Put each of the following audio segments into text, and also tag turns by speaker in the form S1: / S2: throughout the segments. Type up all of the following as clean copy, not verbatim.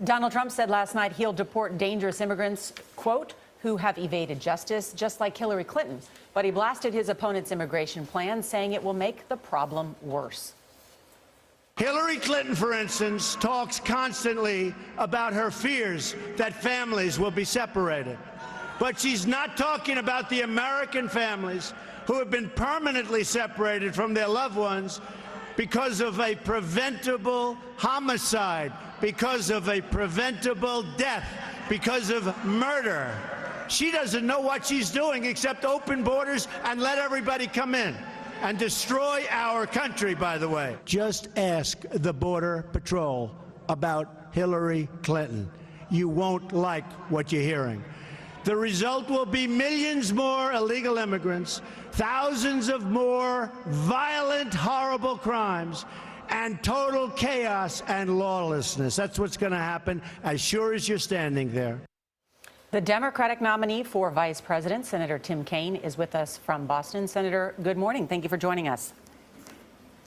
S1: Donald Trump said last night he'll deport dangerous immigrants, quote, who have evaded justice, just like Hillary Clinton. But he blasted his opponent's immigration plan, saying it will make the problem worse.
S2: Hillary Clinton, for instance, talks constantly about her fears that families will be separated. But she's not talking about the American families who have been permanently separated from their loved ones because of a preventable homicide, because of a preventable death, because of murder. She doesn't know what she's doing except open borders and let everybody come in and destroy our country, by the way. Just ask the Border Patrol about Hillary Clinton. You won't like what you're hearing. The result will be millions more illegal immigrants, thousands of more violent, horrible crimes, and total chaos and lawlessness. That's what's going to happen as sure as you're standing there.
S1: The Democratic nominee for vice president, Senator Tim Kaine, is with us from Boston. Senator, good morning. Thank you for joining us.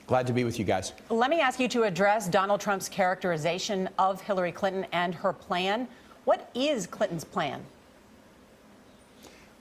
S3: Glad to be with you guys.
S1: Let me ask you to address Donald Trump's characterization of Hillary Clinton and her plan. What is Clinton's plan?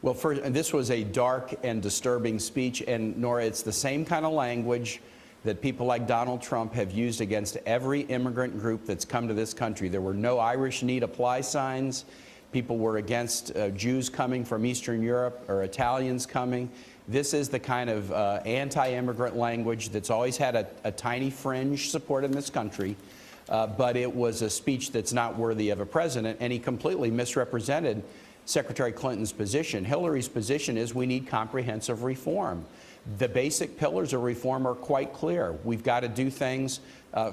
S3: Well, first, this was a dark and disturbing speech, and Norah, it's the same kind of language that people like Donald Trump have used against every immigrant group that's come to this country. There were no Irish need apply signs. People were against Jews coming from Eastern Europe or Italians coming. This is the kind of anti-immigrant language that's always had a tiny fringe support in this country, but it was a speech that's not worthy of a president, and he completely misrepresented Secretary Clinton's position. Hillary's position is we need comprehensive reform. The basic pillars of reform are quite clear. We've got to do things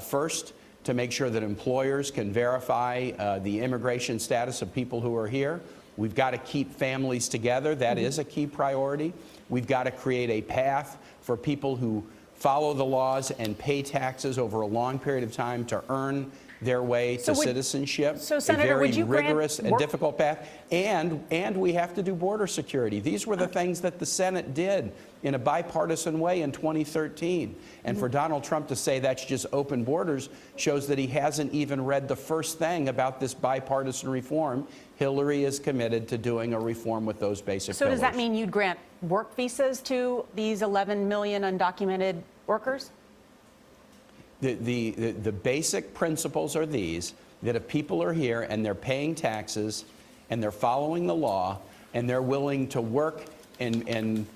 S3: first to make sure that employers can verify the immigration status of people who are here. We've got to keep families together. That is a key priority. We've got to create a path for people who follow the laws and pay taxes over a long period of time to earn their way to citizenship.
S1: So, Senator, would you
S3: a very rigorous and difficult path. And we have to do border security. These were the things that the Senate did in a bipartisan way in 2013. And for Donald Trump to say that's just open borders shows that he hasn't even read the first thing about this bipartisan reform. Hillary is committed to doing a reform with those basic pillars.
S1: Does that mean you'd grant work visas to these 11 million undocumented workers?
S3: The basic principles are these, that if people are here and they're paying taxes and they're following the law and they're willing to work and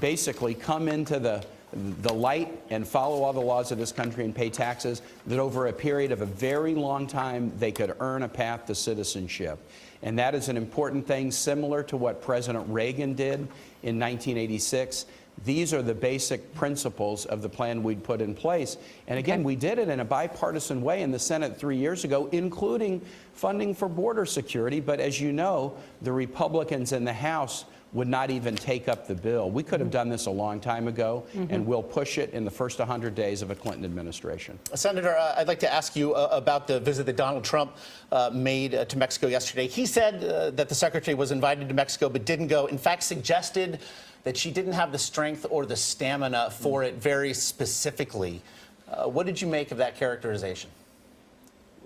S3: basically come into the light and follow all the laws of this country and pay taxes, that over a period of a very long time they could earn a path to citizenship. And that is an important thing, similar to what President Reagan did in 1986. These are the basic principles of the plan we'd put in place. And again, we did it in a bipartisan way in the Senate 3 years ago, including funding for border security. But as you know, the Republicans in the House would not even take up the bill. We could have done this a long time ago, and we'll push it in the first 100 days of a Clinton administration.
S4: Senator, I'd like to ask you about the visit that Donald Trump made to Mexico yesterday. He said that the secretary was invited to Mexico but didn't go. In fact, suggested that she didn't have the strength or the stamina for it very specifically. What did you make of that characterization?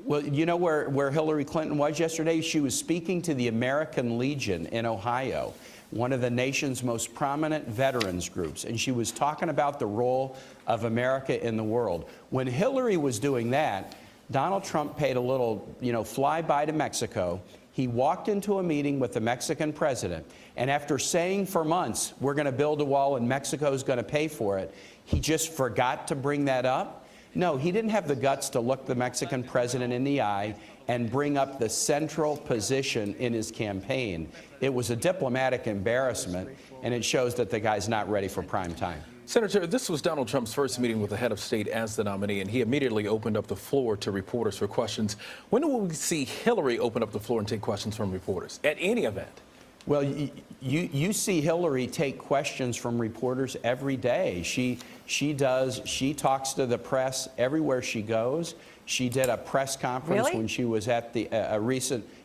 S3: Well, you know where Hillary Clinton was yesterday? She was speaking to the American Legion in Ohio, one of the nation's most prominent veterans groups, and she was talking about the role of America in the world. When Hillary was doing that, Donald Trump paid a little, flyby to Mexico. He walked into a meeting with the Mexican president, and after saying for months, we're going to build a wall and Mexico's going to pay for it, he just forgot to bring that up. No, he didn't have the guts to look the Mexican president in the eye and bring up the central position in his campaign. It was a diplomatic embarrassment, and it shows that the guy's not ready for prime time.
S5: Senator, this was Donald Trump's first meeting with the head of state as the nominee, and he immediately opened up the floor to reporters for questions. When will we see Hillary open up the floor and take questions from reporters at any event?
S3: Well, you see Hillary take questions from reporters every day. She talks to the press everywhere she goes. She did a press conference when she was at the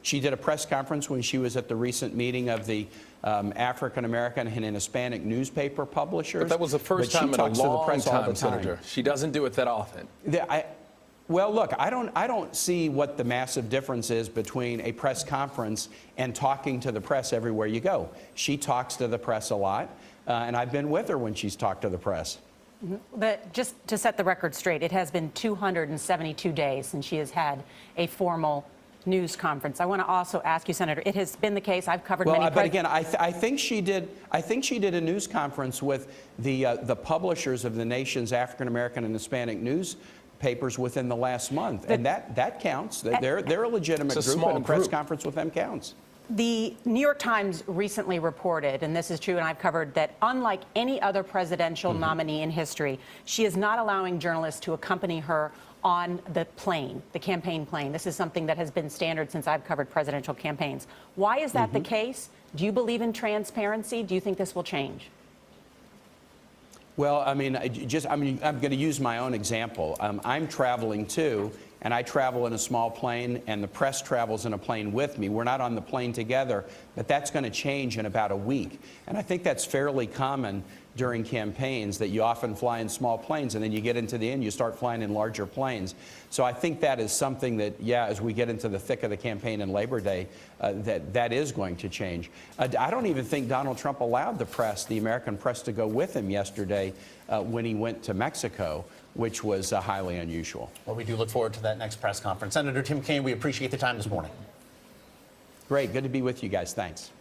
S3: She did a press conference when she was at the recent meeting of the African American and Hispanic newspaper publishers.
S5: But that was the first time in a long time, Senator. She doesn't do it that often.
S3: Well, look, I don't see what the massive difference is between a press conference and talking to the press everywhere you go. She talks to the press a lot, and I've been with her when she's talked to the press.
S1: But just to set the record straight, it has been 272 days since she has had a formal news conference. I want to also ask you, Senator, it has been the case, I've covered many...
S3: But again, I think she did a news conference with the publishers of the nation's African American and Hispanic newspapers within the last month, and that counts. They're a legitimate group, and a press conference with them counts.
S1: The New York Times recently reported, and this is true and I've covered, that unlike any other presidential nominee in history, she is not allowing journalists to accompany her on the plane, the campaign plane. This is something that has been standard since I've covered presidential campaigns. Why is that the case? Do you believe in transparency? Do you think this will change?
S3: Well, I mean, I'm going to use my own example. I'm traveling too, and I travel in a small plane, and the press travels in a plane with me. We're not on the plane together, but that's going to change in about a week. And I think that's fairly common during campaigns, that you often fly in small planes, and then you get into the end, you start flying in larger planes. So I think that is something that, yeah, as we get into the thick of the campaign and Labor Day, that is going to change. I don't even think Donald Trump allowed the press, the American press, to go with him yesterday when he went to Mexico, which was highly unusual.
S4: Well, we do look forward to that next press conference. Senator Tim Kaine, we appreciate the time this morning.
S3: Great. Good to be with you guys. Thanks.